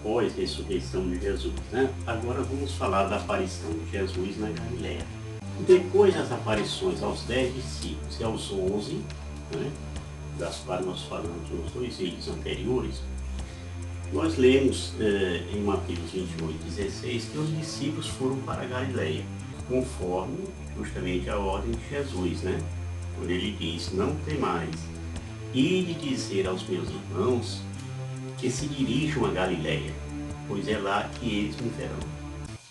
após a ressurreição de Jesus, né? Agora vamos falar da aparição de Jesus na Galileia. Depois das aparições aos 10 discípulos e aos 11, né, das quais nós falamos nos 2 vídeos anteriores, nós lemos em Mateus 28:16 que os discípulos foram para a Galileia, conforme justamente a ordem de Jesus, né? Quando ele diz: não temais, ide dizer aos meus irmãos que se dirijam a Galileia, pois é lá que eles me verão.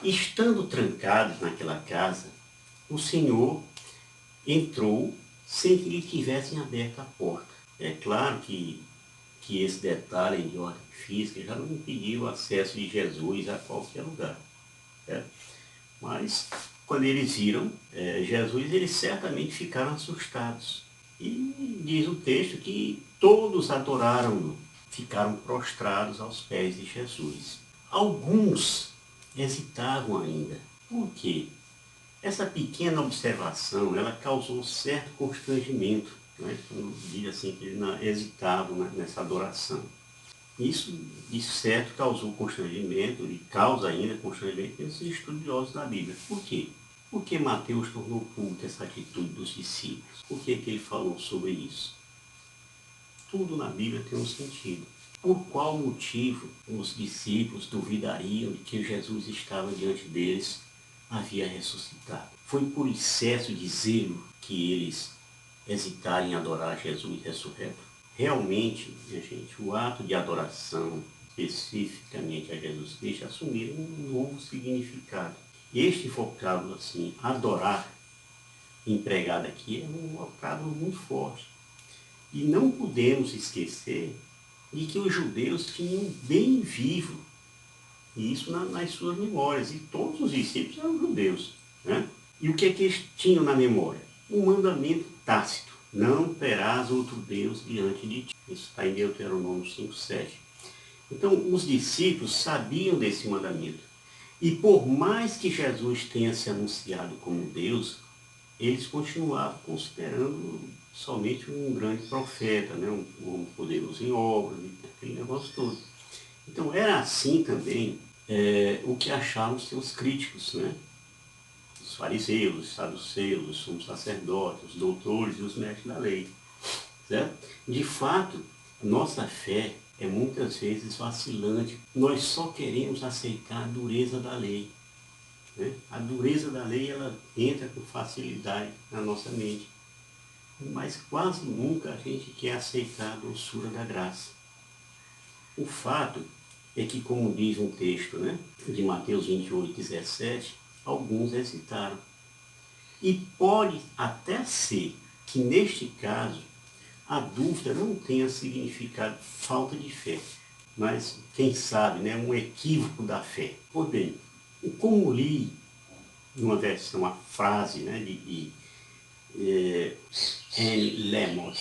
Estando trancados naquela casa, o Senhor entrou sem que lhe tivessem aberto a porta. É claro que esse detalhe de ordem física já não impediu o acesso de Jesus a qualquer lugar, certo? Mas quando eles viram Jesus, eles certamente ficaram assustados. E diz o texto que todos adoraram-no, ficaram prostrados aos pés de Jesus. Alguns hesitavam ainda. Por quê? Essa pequena observação, ela causou certo constrangimento, né? Quando diz assim que eles hesitavam nessa adoração. Isso, de certo, causou constrangimento e causa ainda constrangimento pelos estudiosos da Bíblia. Por quê? Porque Mateus tornou pública essa atitude dos discípulos. Por que ele falou sobre isso? Tudo na Bíblia tem um sentido. Por qual motivo os discípulos duvidariam de que Jesus estava diante deles, havia ressuscitado? Foi por excesso de zelo que eles hesitaram em adorar Jesus ressurreto? Realmente, minha gente, o ato de adoração, especificamente a Jesus Cristo, assumiu um novo significado. Este vocábulo, assim, adorar, empregado aqui, é um vocábulo muito forte. E não podemos esquecer de que os judeus tinham bem vivo isso nas suas memórias. E todos os discípulos eram judeus, né? E o que é que eles tinham na memória? Um mandamento tácito: não terás outro Deus diante de ti. Isso está em Deuteronômio 5:7. Então, os discípulos sabiam desse mandamento. E por mais que Jesus tenha se anunciado como Deus, eles continuavam considerando somente um grande profeta, né? Um homem poderoso em obras, aquele negócio todo. Então, era assim também o que achavam seus críticos, né? Os fariseus, os saduceus, os sumos sacerdotes, os doutores e os mestres da lei, certo? De fato, nossa fé é muitas vezes vacilante. Nós só queremos aceitar a dureza da lei, né? A dureza da lei, ela entra com facilidade na nossa mente, mas quase nunca a gente quer aceitar a doçura da graça. O fato é que, como diz um texto, né, de Mateus 28:17, alguns hesitaram. E pode até ser que, neste caso, a dúvida não tenha significado falta de fé, mas, quem sabe, né, um equívoco da fé. Pois bem, como li numa versão a frase, né, de Anne Lamott,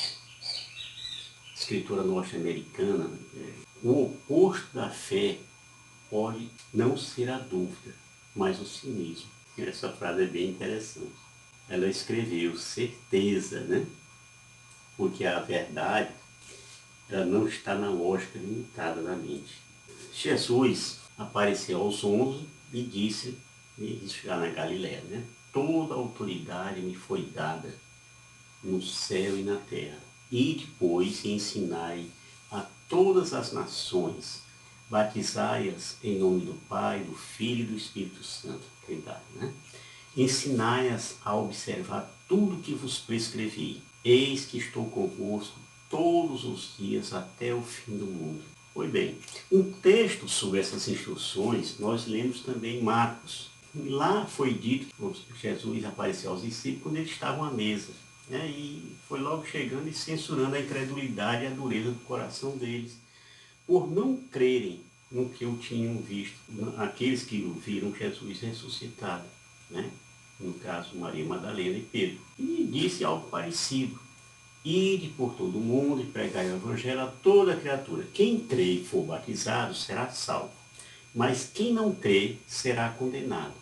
escritora norte-americana, o oposto da fé pode não ser a dúvida, mas o cinismo. Essa frase é bem interessante. Ela escreveu certeza, né? Porque a verdade, ela não está na lógica limitada da mente. Jesus apareceu aos 11 e disse, isso já na Galileia, né? Toda a autoridade me foi dada no céu e na terra. E depois ensinai a todas as nações, batizai-as em nome do Pai, do Filho e do Espírito Santo. Verdade, né? Ensinai-as a observar tudo que vos prescrevi. Eis que estou convosco todos os dias até o fim do mundo. Pois bem, um texto sobre essas instruções nós lemos também em Marcos. Lá foi dito que Jesus apareceu aos discípulos quando eles estavam à mesa, né? E foi logo chegando e censurando a incredulidade e a dureza do coração deles, por não crerem no que eu tinham visto, aqueles que viram Jesus ressuscitado, né? No caso, Maria Madalena e Pedro. E disse algo parecido: ide por todo o mundo e pregai o evangelho a toda criatura. Quem crê e for batizado será salvo, mas quem não crê será condenado.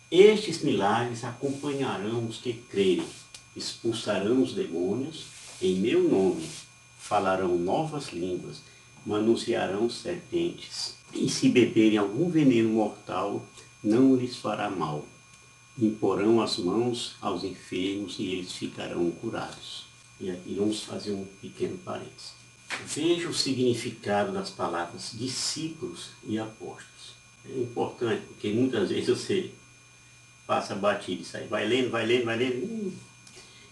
Estes milagres acompanharão os que crerem. Expulsarão os demônios em meu nome, falarão novas línguas, manusearão serpentes. E se beberem algum veneno mortal, não lhes fará mal. Imporão as mãos aos enfermos e eles ficarão curados. E aqui vamos fazer um pequeno parênteses. Veja o significado das palavras discípulos e apóstolos. É importante, porque muitas vezes você passa batido isso aí, vai lendo, vai lendo, vai lendo.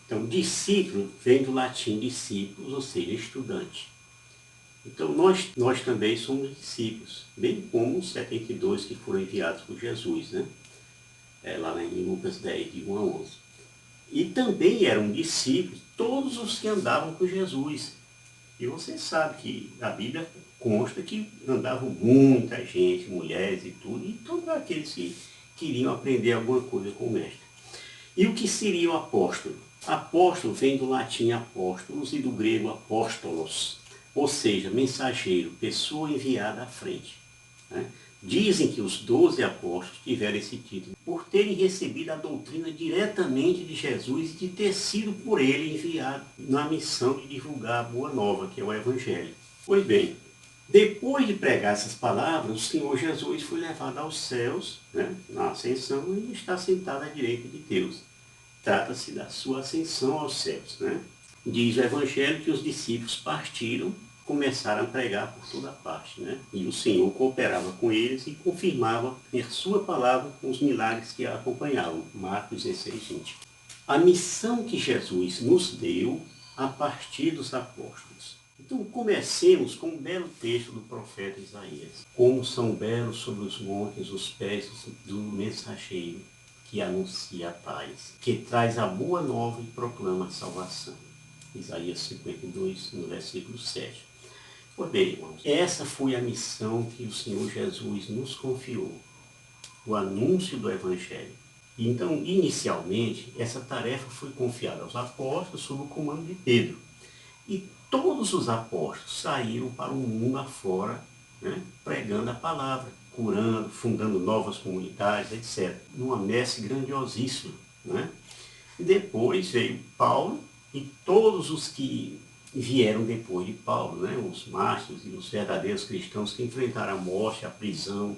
Então, discípulo vem do latim discípulos, ou seja, estudante. Então, nós também somos discípulos, bem como os 72 que foram enviados por Jesus, né? Lá em Lucas 10, de 1 a 11. E também eram discípulos todos os que andavam com Jesus. E você sabe que a Bíblia consta que andavam muita gente, mulheres e tudo, e todos aqueles que queriam aprender alguma coisa com o Mestre. E o que seria o apóstolo? Apóstolo vem do latim apóstolos e do grego apóstolos, ou seja, mensageiro, pessoa enviada à frente, né? Dizem que os 12 apóstolos tiveram esse título por terem recebido a doutrina diretamente de Jesus e de ter sido por ele enviado na missão de divulgar a boa nova, que é o Evangelho. Pois bem, depois de pregar essas palavras, o Senhor Jesus foi levado aos céus, né, na ascensão, e está sentado à direita de Deus. Trata-se da sua ascensão aos céus, né? Diz o Evangelho que os discípulos partiram, começaram a pregar por toda parte, né? E o Senhor cooperava com eles e confirmava em sua palavra com os milagres que a acompanhavam. Marcos 16, 20. A missão que Jesus nos deu a partir dos apóstolos. Então comecemos com um belo texto do profeta Isaías. Como são belos sobre os montes os pés do mensageiro que anuncia a paz, que traz a boa nova e proclama a salvação. Isaías 52, no versículo 7. Pois bem, irmãos, essa foi a missão que o Senhor Jesus nos confiou, o anúncio do Evangelho. Então, inicialmente, essa tarefa foi confiada aos apóstolos sob o comando de Pedro. E todos os apóstolos saíram para o mundo afora, né, pregando a palavra, curando, fundando novas comunidades, etc. Numa messe grandiosíssima, né? E depois veio Paulo e todos os que vieram depois de Paulo, né? Os mártires e os verdadeiros cristãos que enfrentaram a morte, a prisão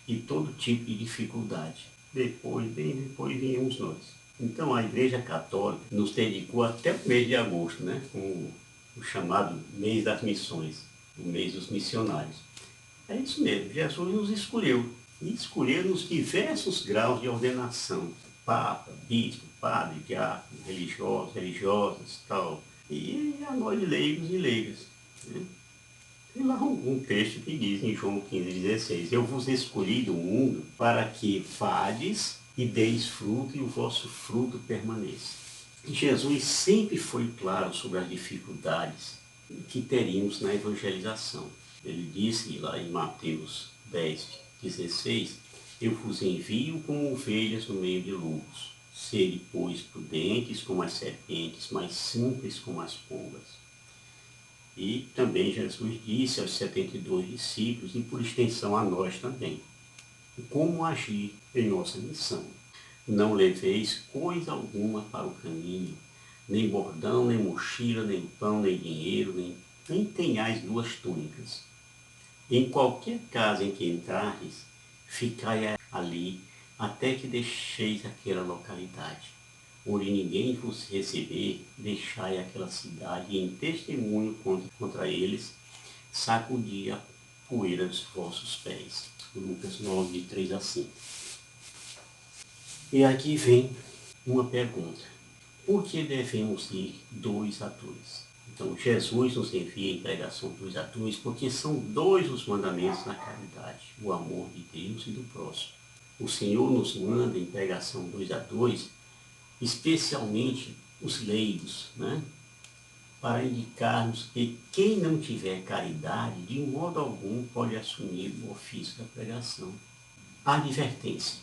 e todo tipo de dificuldade. Bem depois viemos nós. Então a Igreja Católica nos dedicou até o mês de agosto, né? Com o chamado mês das missões, o mês dos missionários. É isso mesmo, Jesus nos escolheu. E escolheu nos diversos graus de ordenação. Papa, bispo, padre, diácono, religiosos, religiosas, tal. E a nós leigos e leigas. Né? Tem lá um texto que diz em João 15,16: Eu vos escolhi do mundo para que vades e deis fruto e o vosso fruto permaneça. E Jesus sempre foi claro sobre as dificuldades que teríamos na evangelização. Ele disse lá em Mateus 10,16: Eu vos envio como ovelhas no meio de lobos. Sede, pois, prudentes como as serpentes, mas simples como as pombas. E também Jesus disse aos 72 discípulos, e por extensão a nós também, como agir em nossa missão. Não leveis coisa alguma para o caminho, nem bordão, nem mochila, nem pão, nem dinheiro, nem tenhais 2 túnicas. Em qualquer casa em que entrardes, ficai ali até que deixeis aquela localidade. Onde ninguém vos receber, deixai aquela cidade e em testemunho contra eles, sacudi a poeira dos vossos pés. Lucas 9, de 3 a 5. E aqui vem uma pergunta. Por que devemos ir 2 a 2? Então, Jesus nos envia em pregação 2 a 2, porque são 2 os mandamentos na caridade, o amor de Deus e do próximo. O Senhor nos manda em pregação 2 a 2, especialmente os leigos, né? Para indicarmos que quem não tiver caridade, de modo algum, pode assumir o ofício da pregação. Advertência: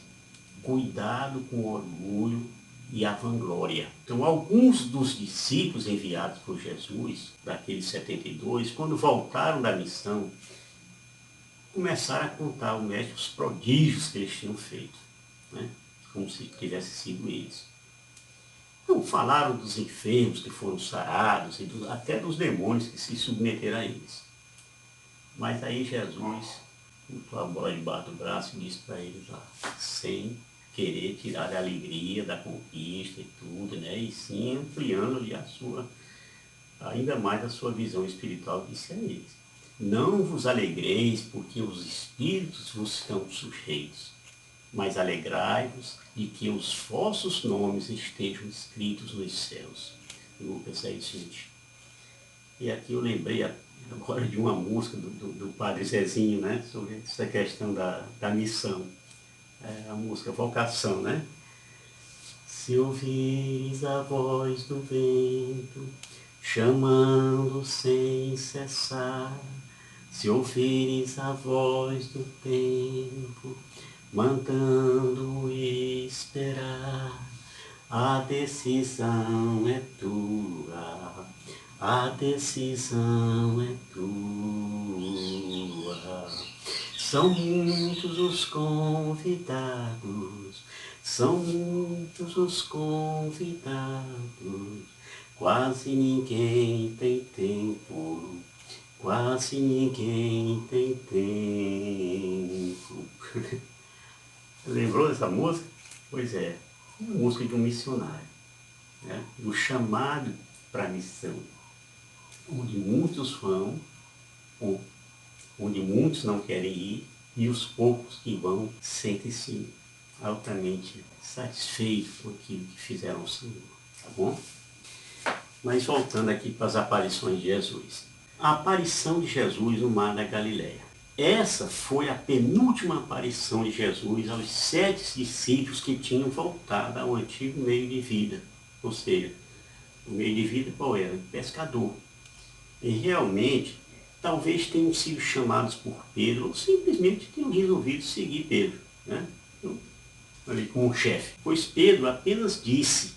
cuidado com o orgulho e a vanglória. Então, alguns dos discípulos enviados por Jesus, daqueles 72, quando voltaram da missão, começaram a contar ao mestre os prodígios que eles tinham feito, né? Como se tivesse sido eles. Então, falaram dos enfermos que foram sarados, e até dos demônios que se submeteram a eles. Mas aí Jesus botou a bola debaixo do braço e disse para eles lá, sem querer tirar a alegria da conquista e tudo, né? E sim ampliando ali ainda mais a sua visão espiritual, disse a eles: não vos alegreis porque os espíritos vos estão sujeitos, mas alegrai-vos de que os vossos nomes estejam escritos nos céus. Lucas 6:20. E aqui eu lembrei agora de uma música do Padre Zezinho, né? Sobre essa questão da missão. A música Vocação, né? Se ouvires a voz do vento, chamando sem cessar, se ouvires a voz do tempo, mandando esperar, a decisão é tua, a decisão é tua. São muitos os convidados, são muitos os convidados, quase ninguém tem tempo, quase ninguém tem tempo. Lembrou dessa música? Pois é, uma música de um missionário, né? Do chamado para a missão, onde muitos vão, onde muitos não querem ir, e os poucos que vão sentem-se altamente satisfeitos com aquilo que fizeram ao Senhor, tá bom? Mas voltando aqui para as aparições de Jesus. A aparição de Jesus no Mar da Galileia. Essa foi a penúltima aparição de Jesus aos 7 discípulos que tinham voltado ao antigo meio de vida. Ou seja, o meio de vida qual era? Pescador. E realmente, talvez tenham sido chamados por Pedro, ou simplesmente tenham resolvido seguir Pedro, né? Então, ali como chefe. Pois Pedro apenas disse: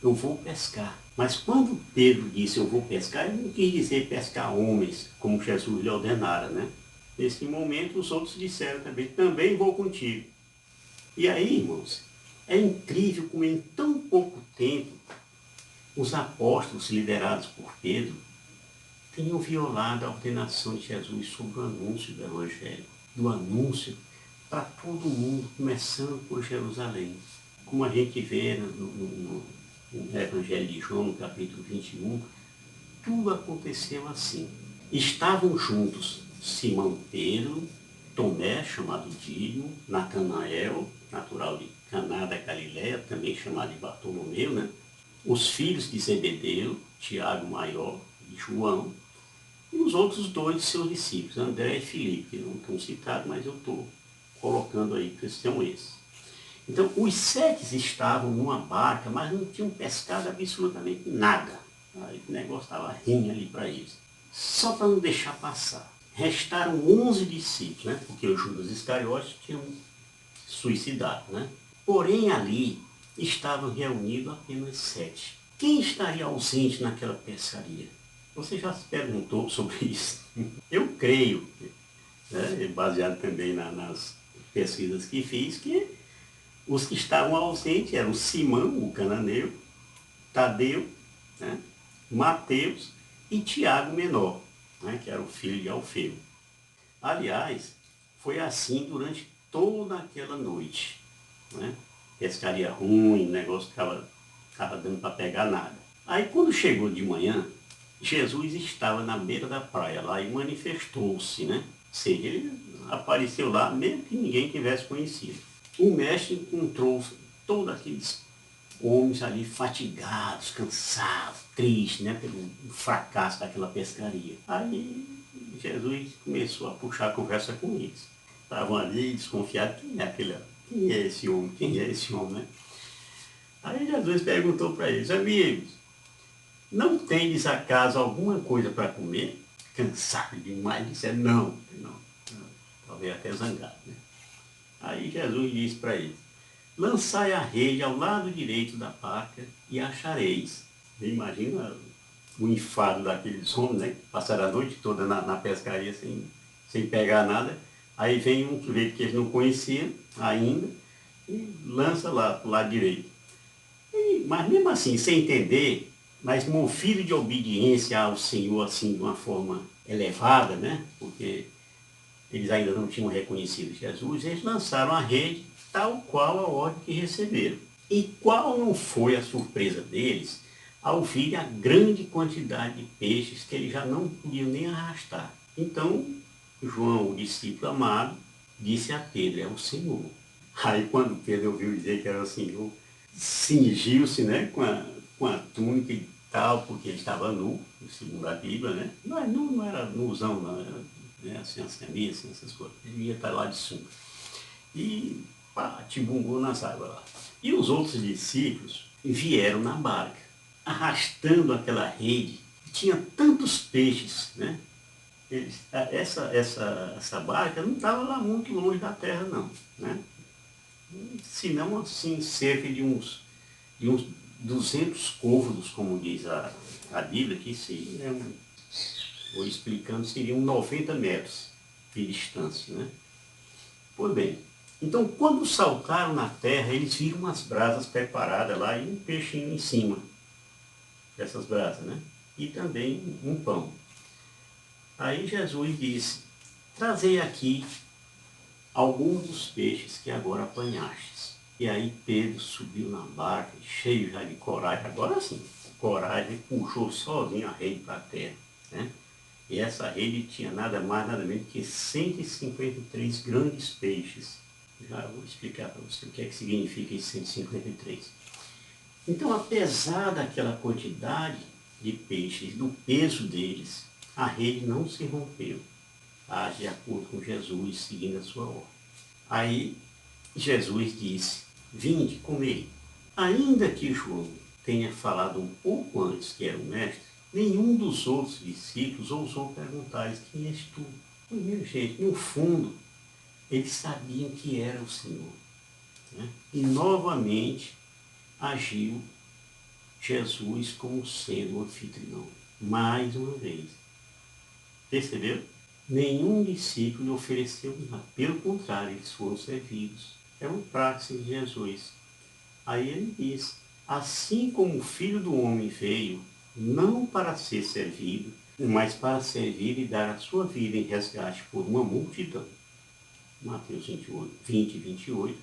eu vou pescar. Mas quando Pedro disse eu vou pescar, ele não quis dizer pescar homens, como Jesus lhe ordenara, né? Nesse momento os outros disseram também vou contigo. E aí, irmãos, é incrível como em tão pouco tempo os apóstolos liderados por Pedro tenham violado a ordenação de Jesus sobre o anúncio do Evangelho, do anúncio para todo mundo, começando por Jerusalém. Como a gente vê no Evangelho de João, no capítulo 21, tudo aconteceu assim. Estavam juntos Simão Pedro, Tomé, chamado Dídimo, Natanael, natural de Caná da Galileia, também chamado de Bartolomeu, né? Os filhos de Zebedeu, Tiago maior e João, e os outros 2 de seus discípulos, André e Filipe, que não estão citados, mas eu estou colocando aí que são esses. Então, os 7 estavam numa barca, mas não tinham pescado absolutamente nada. Aí o negócio estava rindo ali para eles. Só para não deixar passar. Restaram 11 discípulos, né? Porque o Judas Iscariotes tinham suicidado, né? Porém, ali estavam reunidos apenas 7. Quem estaria ausente naquela pescaria? Você já se perguntou sobre isso? Eu creio, né, baseado também nas pesquisas que fiz, que os que estavam ausentes eram Simão, o cananeu, Tadeu, né, Mateus e Tiago menor, né, que era o filho de Alfeu. Aliás, foi assim durante toda aquela noite, né? Pescaria ruim, o negócio estava dando para pegar nada. Aí quando chegou de manhã, Jesus estava na beira da praia lá e manifestou-se, né? Ou seja, ele apareceu lá mesmo que ninguém tivesse conhecido. O mestre encontrou todos aqueles homens ali fatigados, cansados, tristes, né? Pelo fracasso daquela pescaria. Aí Jesus começou a puxar a conversa com eles. Estavam ali desconfiados, quem é esse homem? Quem é esse homem, né? Aí Jesus perguntou para eles: amigos, não tendes acaso alguma coisa para comer? Cansado demais, disseram não. Talvez até zangado, né? Aí Jesus disse para eles: lançai a rede ao lado direito da barca e achareis. Imagina o enfado daqueles homens, né? Passaram a noite toda na pescaria sem pegar nada. Aí vem um sujeito que eles não conheciam ainda e lança lá para o lado direito. Mas mesmo assim, sem entender, mas movido de obediência ao Senhor, assim, de uma forma elevada, né? Porque eles ainda não tinham reconhecido Jesus, eles lançaram a rede tal qual a ordem que receberam. E qual não foi a surpresa deles ao virem a grande quantidade de peixes que eles já não podiam nem arrastar. Então, João, o discípulo amado, disse a Pedro, é o Senhor. Aí quando Pedro ouviu dizer que era o Senhor, cingiu-se, né, com a túnica e tal, porque ele estava nu, segundo a Bíblia, né? Não era nuzão, não, era, né, assim, as camisas, assim, essas coisas. Ele ia estar lá de sunga. E pá, tibumbou nas águas lá. E os outros discípulos vieram na barca, arrastando aquela rede. Tinha tantos peixes, né? Essa barca não estava lá muito longe da terra, não, né? Senão, assim, cerca de uns 200 côvados, como diz a Bíblia, que se, vou explicando, seriam 90 metros de distância, né? Pois bem, então quando saltaram na terra, eles viram umas brasas preparadas lá e um peixinho em cima dessas brasas, né? E também um pão. Aí Jesus disse, trazei aqui alguns dos peixes que agora apanhastes. E aí Pedro subiu na barca, cheio já de coragem, agora sim, coragem, puxou sozinho a rede para a terra, né? E essa rede tinha nada mais, nada menos que 153 grandes peixes. Já vou explicar para você o que é que significa esse 153. Então, apesar daquela quantidade de peixes, do peso deles, a rede não se rompeu, tá? De acordo com Jesus, seguindo a sua ordem. Aí Jesus disse, vinde, comei. Ainda que João tenha falado um pouco antes que era o mestre, nenhum dos outros discípulos ousou perguntar-lhes, quem és tu? Primeiro, gente, no fundo, eles sabiam que era o Senhor, né? E novamente agiu Jesus como sendo o anfitrião, mais uma vez. Percebeu? Nenhum discípulo lhe ofereceu nada. Pelo contrário, eles foram servidos. É uma prática de Jesus. Aí ele diz, assim como o Filho do Homem veio, não para ser servido, mas para servir e dar a sua vida em resgate por uma multidão. Mateus 28, 20 e 28,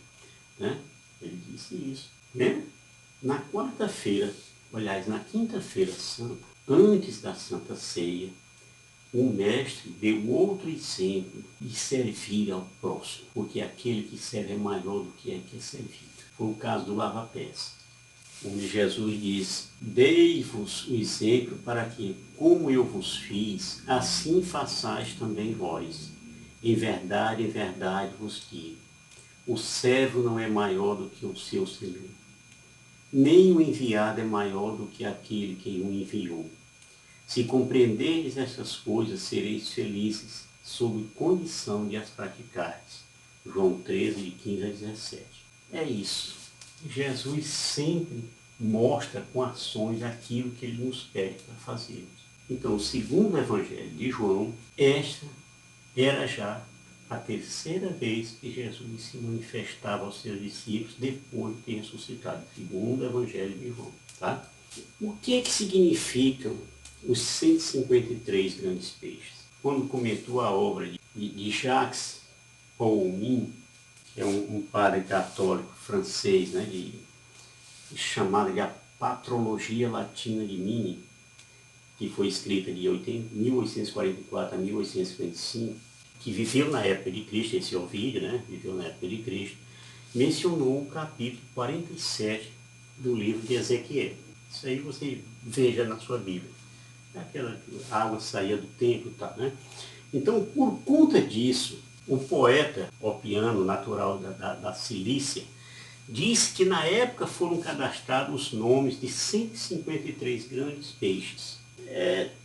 né? Ele disse isso, né? Na quarta-feira, aliás, na quinta-feira santa, antes da Santa Ceia, o mestre deu outro exemplo de servir ao próximo, porque aquele que serve é maior do que é que é servido. Foi o caso do lava-pés, onde Jesus diz, dei-vos o exemplo para que, como eu vos fiz, assim façais também vós. Em verdade vos digo, o servo não é maior do que o seu senhor, nem o enviado é maior do que aquele que o enviou. Se compreenderdes essas coisas, sereis felizes, sob condição de as praticardes. João 13, de 15 a 17. É isso. Jesus sempre mostra com ações aquilo que ele nos pede para fazermos. Então, segundo o Evangelho de João, esta era já a terceira vez que Jesus se manifestava aos seus discípulos depois de ter ressuscitado, segundo o Evangelho de João. Tá? O que significam os 153 grandes peixes? Quando comentou a obra de Jacques Paulin, que é um padre católico francês, né, chamada de A Patrologia Latina de Mini, que foi escrita de 1844 a 1855, que viveu na época de Cristo, esse é o vídeo, né, viveu na época de Cristo, mencionou o capítulo 47 do livro de Ezequiel. Isso aí você veja na sua Bíblia. Aquela água saía do templo e tal, né? Então, por conta disso, o poeta Opiano, natural da Cilícia, disse que na época foram cadastrados os nomes de 153 grandes peixes.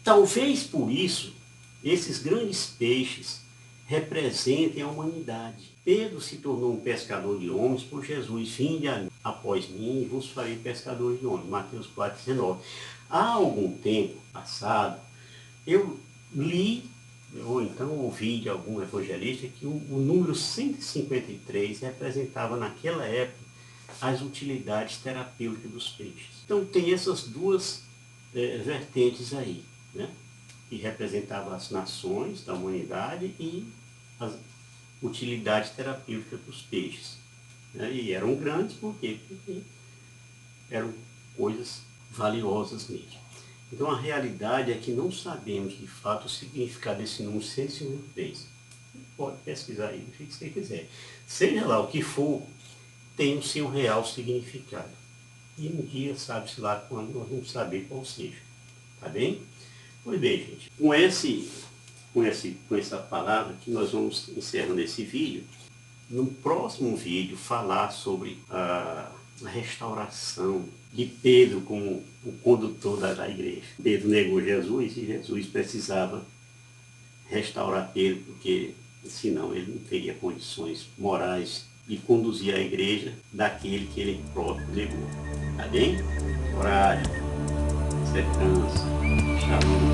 Talvez por isso, esses grandes peixes representem a humanidade. Pedro se tornou um pescador de homens por Jesus. Vinde após mim e vos farei pescadores de homens. Mateus 4,19. Há algum tempo passado, eu li, ou então ouvi de algum evangelista, que o número 153 representava naquela época as utilidades terapêuticas dos peixes. Então tem essas duas vertentes aí, né? Que representavam as nações da humanidade e as utilidades terapêuticas dos peixes. Né? E eram grandes porque eram coisas valiosas mesmo. Então a realidade é que não sabemos de fato o significado desse número 153. Pode pesquisar aí, do que você quiser. Seja lá o que for, tem o seu real significado. E um dia, sabe-se lá quando, nós vamos saber qual seja. Tá bem? Pois bem, gente. Com essa palavra que nós vamos encerrando esse vídeo. No próximo vídeo, falar sobre a restauração de Pedro como o condutor da igreja. Pedro negou Jesus e Jesus precisava restaurar Pedro, porque senão ele não teria condições morais de conduzir a igreja daquele que ele próprio negou. Tá bem? Coragem, sequência, shalom.